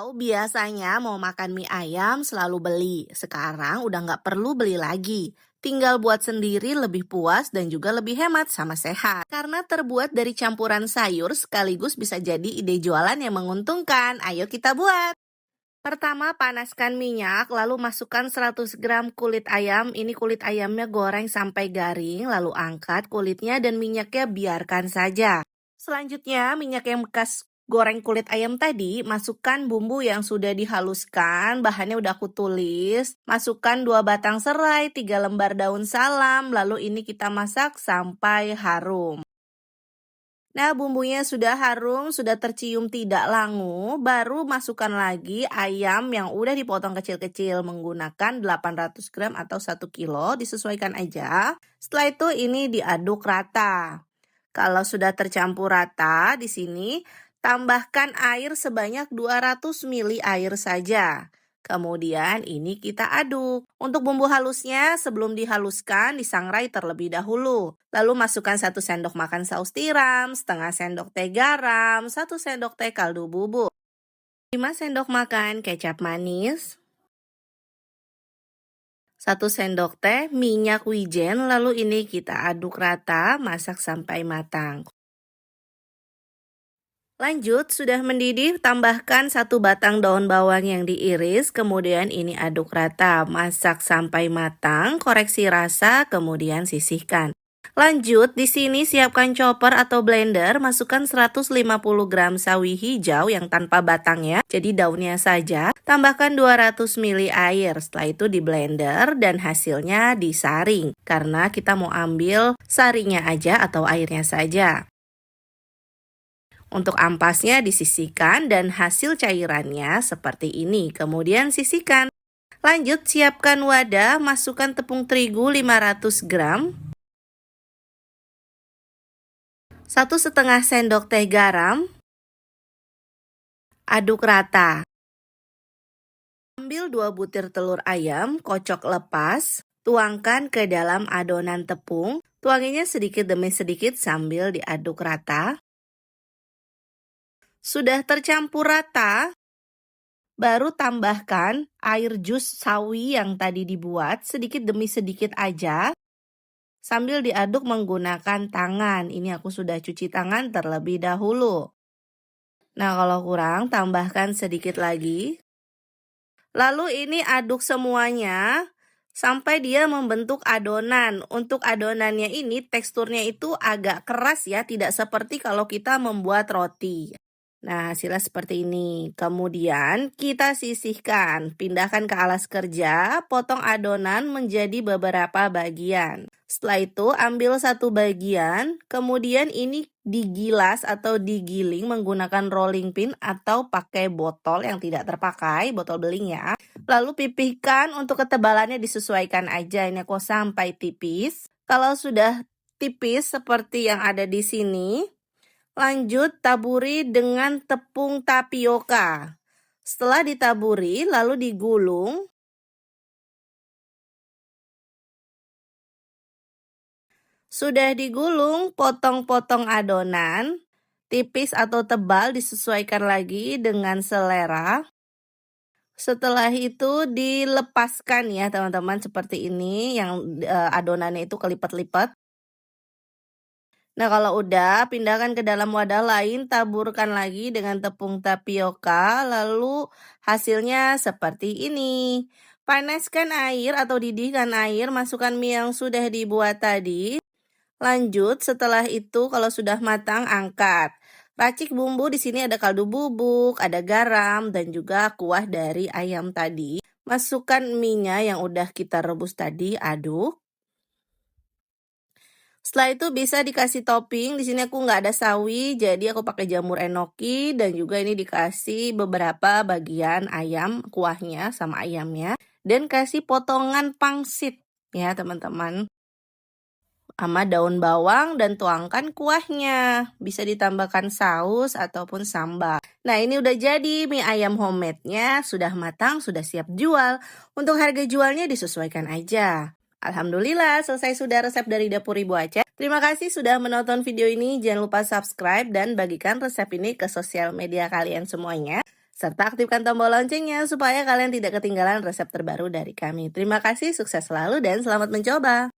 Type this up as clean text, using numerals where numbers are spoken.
Tahu biasanya mau makan mie ayam selalu beli. Sekarang udah nggak perlu beli lagi. Tinggal buat sendiri lebih puas dan juga lebih hemat sama sehat. Karena terbuat dari campuran sayur sekaligus bisa jadi ide jualan yang menguntungkan. Ayo kita buat. Pertama, panaskan minyak, lalu masukkan 100 gram kulit ayam. Ini kulit ayamnya goreng sampai garing, lalu angkat kulitnya dan minyaknya biarkan saja. Selanjutnya, minyak yang bekas goreng kulit ayam tadi, masukkan bumbu yang sudah dihaluskan, bahannya udah aku tulis. Masukkan 2 batang serai, 3 lembar daun salam, lalu ini kita masak sampai harum. Nah, bumbunya sudah harum, sudah tercium tidak langu, baru masukkan lagi ayam yang udah dipotong kecil-kecil menggunakan 800 gram atau 1 kilo, disesuaikan aja. Setelah itu ini diaduk rata. Kalau sudah tercampur rata, di sini tambahkan air sebanyak 200 ml air saja. Kemudian ini kita aduk. Untuk bumbu halusnya sebelum dihaluskan disangrai terlebih dahulu. Lalu masukkan 1 sendok makan saus tiram, setengah sendok teh garam, 1 sendok teh kaldu bubuk, 5 sendok makan kecap manis, 1 sendok teh minyak wijen, lalu ini kita aduk rata, masak sampai matang. Lanjut, sudah mendidih, tambahkan 1 batang daun bawang yang diiris, kemudian ini aduk rata, masak sampai matang, koreksi rasa, kemudian sisihkan. Lanjut, di sini siapkan chopper atau blender, masukkan 150 gram sawi hijau yang tanpa batangnya, jadi daunnya saja. Tambahkan 200 ml air, setelah itu di blender dan hasilnya disaring, karena kita mau ambil sarinya aja atau airnya saja. Untuk ampasnya disisihkan dan hasil cairannya seperti ini. Kemudian sisihkan. Lanjut siapkan wadah, masukkan tepung terigu 500 gram. 1,5 sendok teh garam. Aduk rata. Ambil 2 butir telur ayam, kocok lepas. Tuangkan ke dalam adonan tepung. Tuanginya sedikit demi sedikit sambil diaduk rata. Sudah tercampur rata, baru tambahkan air jus sawi yang tadi dibuat sedikit demi sedikit aja sambil diaduk menggunakan tangan. Ini aku sudah cuci tangan terlebih dahulu. Nah, kalau kurang tambahkan sedikit lagi. Lalu ini aduk semuanya sampai dia membentuk adonan. Untuk adonannya ini teksturnya itu agak keras ya, tidak seperti kalau kita membuat roti. Nah, hasilnya seperti ini. Kemudian kita sisihkan, pindahkan ke alas kerja, potong adonan menjadi beberapa bagian. Setelah itu ambil 1 bagian, kemudian ini digilas atau digiling menggunakan rolling pin atau pakai botol yang tidak terpakai, botol beling ya. Lalu pipihkan, untuk ketebalannya disesuaikan aja, ini aku sampai tipis. Kalau sudah tipis seperti yang ada di sini, lanjut taburi dengan tepung tapioka. Setelah ditaburi, lalu digulung. Sudah digulung, potong-potong adonan. Tipis atau tebal disesuaikan lagi dengan selera. Setelah itu dilepaskan ya teman-teman, seperti ini yang adonannya itu kelipat-lipat. Nah, kalau udah, pindahkan ke dalam wadah lain, taburkan lagi dengan tepung tapioka, lalu hasilnya seperti ini. Panaskan air atau didihkan air, masukkan mie yang sudah dibuat tadi. Lanjut, setelah itu kalau sudah matang, angkat. Racik bumbu, di sini ada kaldu bubuk, ada garam, dan juga kuah dari ayam tadi. Masukkan mie-nya yang udah kita rebus tadi, aduk. Setelah itu bisa dikasih topping. Di sini aku nggak ada sawi, jadi aku pakai jamur enoki dan juga ini dikasih beberapa bagian ayam, kuahnya sama ayamnya, dan kasih potongan pangsit ya teman-teman, sama daun bawang dan tuangkan kuahnya. Bisa ditambahkan saus ataupun sambal. Nah, ini udah jadi mie ayam homemade-nya, sudah matang, sudah siap jual. Untuk harga jualnya disesuaikan aja. Alhamdulillah, selesai sudah resep dari Dapur Ibu Aceh. Terima kasih sudah menonton video ini. Jangan lupa subscribe dan bagikan resep ini ke sosial media kalian semuanya. serta aktifkan tombol loncengnya supaya kalian tidak ketinggalan resep terbaru dari kami. Terima kasih, sukses selalu dan selamat mencoba.